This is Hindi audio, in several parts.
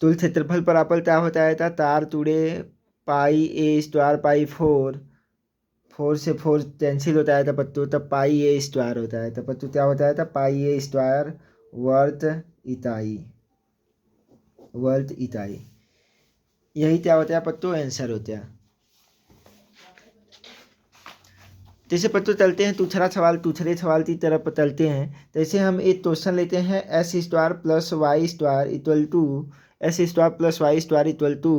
तुल क्षेत्रफल परापल क्या होता है था, तार तुड़े पाई ए स्क्वायर पाई फोर, फोर से फोर कैंसिल होता है था पत्तू, तब पाई ए स्क्वायर होता है, तब पत्तू क्या होता है था, पाई ए स्क्वायर वर्थ इकाई, वर्थ इकाई। यही क्या होता है पत्तू, आंसर होता है। जैसे पत्तू चलते हैं दूसरे सवाल की तरफ चलते हैं। जैसे हम एक क्वेश्चन लेते हैं, x square plus y square equal to, x square plus y square equal to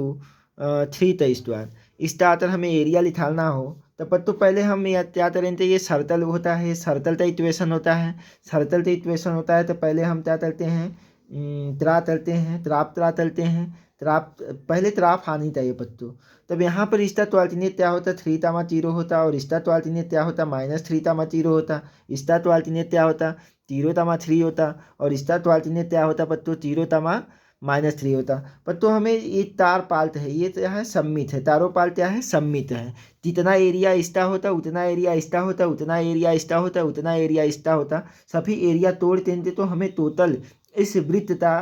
3 का स्क्वायर। इसका अगर हमें एरिया निकालना हो तो पत्तू पहले हम क्या करेंगे, ये सर्कल होता है, सर्कल का इक्वेशन होता है, सर्कल का इक्वेशन होता है, तो पहले हम क्या करते हैं, त्रा चलते हैं, त्रा चलते हैं, त्राप पहले त्राप आनी चाहिए पत्तू। तब यहाँ पर इसका अल्टरनेट क्या होता, 3 तामा 0 होता, और इसका अल्टरनेट क्या होता, -3 तामा 0 होता, इसका अल्टरनेट क्या होता, 0 तामा 3 होता, और इसका अल्टरनेट क्या होता पत्तू, 0 तामा -3 होता। पत्तू हमें ये तार पाल्ट है, ये क्या है, सम्मित है, तारों पाल्ट क्या है, सम्मित है। जितना एरिया इसका होता उतना एरिया इसका होता, उतना एरिया इसका होता, उतना एरिया इसका होता, सभी एरिया तोड़ देते तो हमें टोटल इस वृत्त का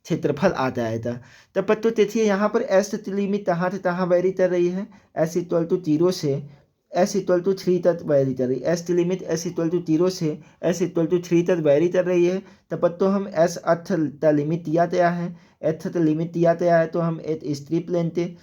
क्षेत्रफल आता है था। तब पत्तू देखिए यहाँ पर एस लिमिट कहाँ से कहाँ वेरी कर रही है, एस इक्वल टू 0 से एस इक्वल टू 3 तक वेरी कर रही है, एस की लिमिट एस इक्वल टू 0 से एस इक्वल टू 3 तक वेरी कर रही है। तब पत्तू हम एस अर्थ का लिमिट दिया गया है, एथ का लिमिट दिया गया है, तो हम एक स्ट्रिप लेंगे,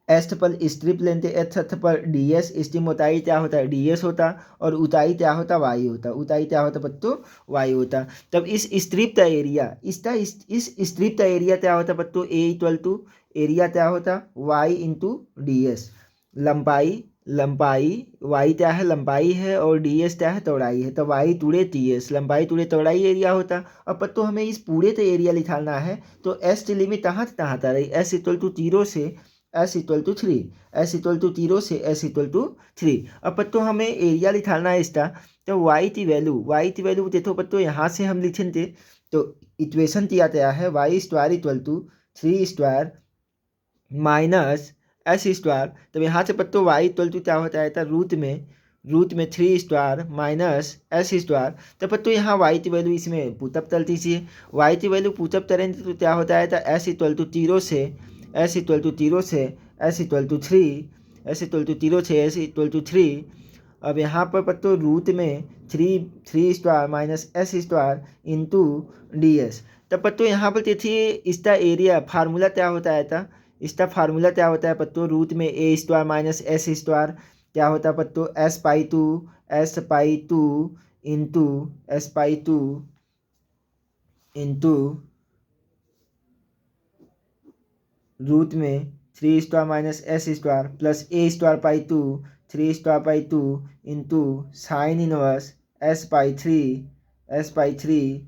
एस्ट पर स्ट्रिप लेंगे, एथ पर डी एस, स्ट्रीम ऊंचाई क्या होता है, डी एस होता, और ऊंचाई क्या होता, वाई होता, ऊंचाई क्या होता पत्तू, वाई होता। तब इस स्ट्रिप का एरिया, इसका इस स्ट्रिप का एरिया क्या होता पत्तू, ए इक्वल टू एरिया क्या होता, वाई इंटू डी एस, लंबाई, लंबाई वाई क्या है, लंबाई है, और डी एस क्या है, चौड़ाई है, तो वाई टूड़े टी एस, लंबाई टूड़े चौड़ाई एरिया होता। अब पत्तू हमें इस पूरे का एरिया निकालना है, तो एस की लिमिट कहाँ से कहाँ आ रही, एस इक्वल टू 0 से x equal to 3, x equal to 0 से एस इक्वल टू 3। अब पत्तों हमें एरिया निकालना है इसका, तो वाई की वैल्यू देखो पत्तों, यहाँ से हम लिखेंगे, तो इक्वेशन दिया गया है y square equal to 3 square minus x square. तब यहाँ से पत्तों वाई इक्वल टू क्या होता है, था रूट में 3 स्क्वायर माइनस एस स्क्वायर। तब पत्तों यहाँ वाई की वैल्यू इसमें पुटअप कर दीजिए, वाई की वैल्यू पुटअप करेंगे तो क्या होता है, था एस इक्वल टू 0 से एस इक्वल टू 0 से x equal to 3, x equal to 0 से एस इक्वल टू 3। अब यहाँ पर पत्तों रूट में 3 square minus x square into D S. तब पत्तों यहाँ पर देखिए इसका एरिया फार्मूला क्या होता है, था इसका फार्मूला क्या होता है पत्तों, रूट में a square minus x square क्या होता है पत्तों, x by two into x by two into root में 3 square minus x square plus a square by two 3 square by two into sine inverse x by three.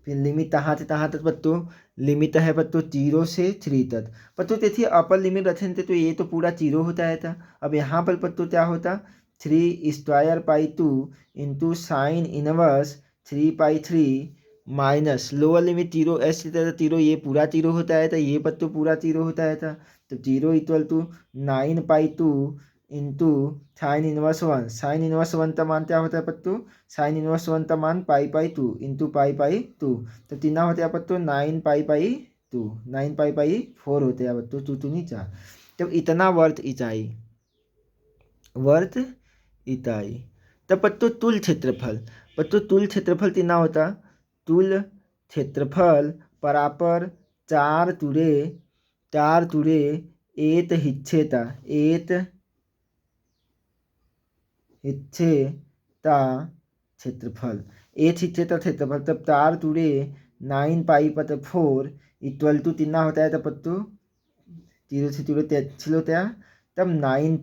फिर लिमिट कहाँ से कहाँ तक पत्तों, लिमिट है पत्तों 0 से 3 तक। पत्तों देखिए अपर लिमिट रखें थे तो ये तो पूरा 0 होता है था। अब यहाँ पर पत्तों क्या होता, 3 square by two into sine inverse 3 pi 3 minus lower limit 0 S की तरह 0, ये पूरा 0 होता है, तो ये पत्तू पूरा 0 होता है था। तो 0 equal to 9 by two into sine inverse 1, sine inverse 1 का मान क्या होता है पत्तू, साइन इनवर्स 1 का मान pi pi two into pi pi two. तो तीना होता है पत्तू 9 पाई पाई टू, 9 पाई पाई 4 होते हैं पत्तू, टू टू नहीं 4। तब इतना वर्थ इकाई। तब पत्तू तुल क्षेत्रफल तीना होता, तुल क्षेत्रफल बराबर 4 तुरे एत हिच्छे ता क्षेत्रफल, एत हिच्छे ता क्षेत्रफल। तब 4 तुरे 9 पाई पत 4 इक्वल टू तीना होता है, तब पत्तू 0 से 0 कैंसिल होता है, तब 9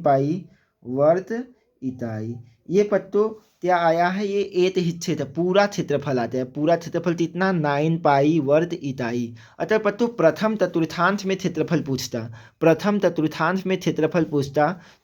पाई वर्थ इकाई। ये पत्तों क्या आया है, ये एत हिच्छे था, पूरा क्षेत्रफल आता है, पूरा क्षेत्रफल कितना 9 पाई वर्ग इकाई। अतः पत्तों प्रथम चतुर्थांश में क्षेत्रफल पूछता,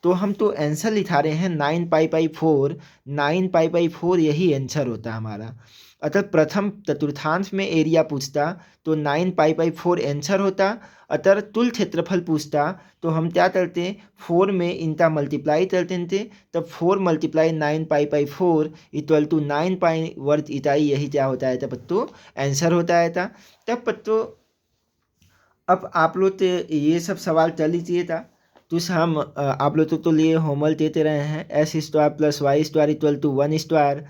तो हम तो आंसर लिखा रहे हैं 9 पाई पाई 4, 9 पाई पाई 4 यही आंसर होता हमारा। अतः प्रथम चतुर्थांश में एरिया पूछता तो 9 पाई पाई 4 आंसर होता। अतः तुल क्षेत्रफल पूछता तो हम क्या करते, 4 में इनका मल्टीप्लाई करते थे, तब 4 × 9 पाई पाई 4 4 इक्वल टू 9 पाई वर्ग ईटाई, यही क्या होता है था बच्चों, आंसर होता है था। तब बच्चों अब आप लोग ये सब सवाल चल ही चाहिए था, तो हम आप लोग तो लिए होमवर्क देते रहे हैं। X square plus y square equal to 1 square,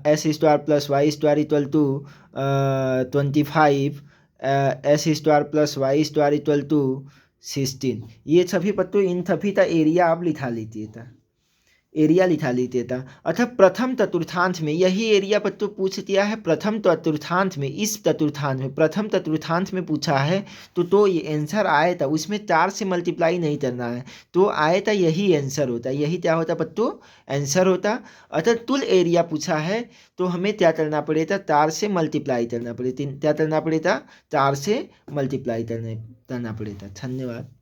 x square plus y square equal to 25, x square plus y square equal to 16। ये सभी बच्चों इन सभी का एरिया आप लिखा लीजिए था, एरिया लिखा लीजिए था। अर्थात प्रथम चतुर्थांश में यही एरिया बच्चों पूछ दिया है, प्रथम चतुर्थांश में, इस चतुर्थांश में, प्रथम चतुर्थांश में पूछा है तो ये आंसर आया था, उसमें 4 से मल्टीप्लाई नहीं करना है, तो आया था यही आंसर होता, यही क्या होता बच्चों, आंसर होता। अर्थात कुल एरिया पूछा है तो हमें क्या करना पड़ेगा, 4 से मल्टीप्लाई करना पड़ेगा, क्या करना पड़ेगा, 4 से मल्टीप्लाई करना पड़ेगा। धन्यवाद।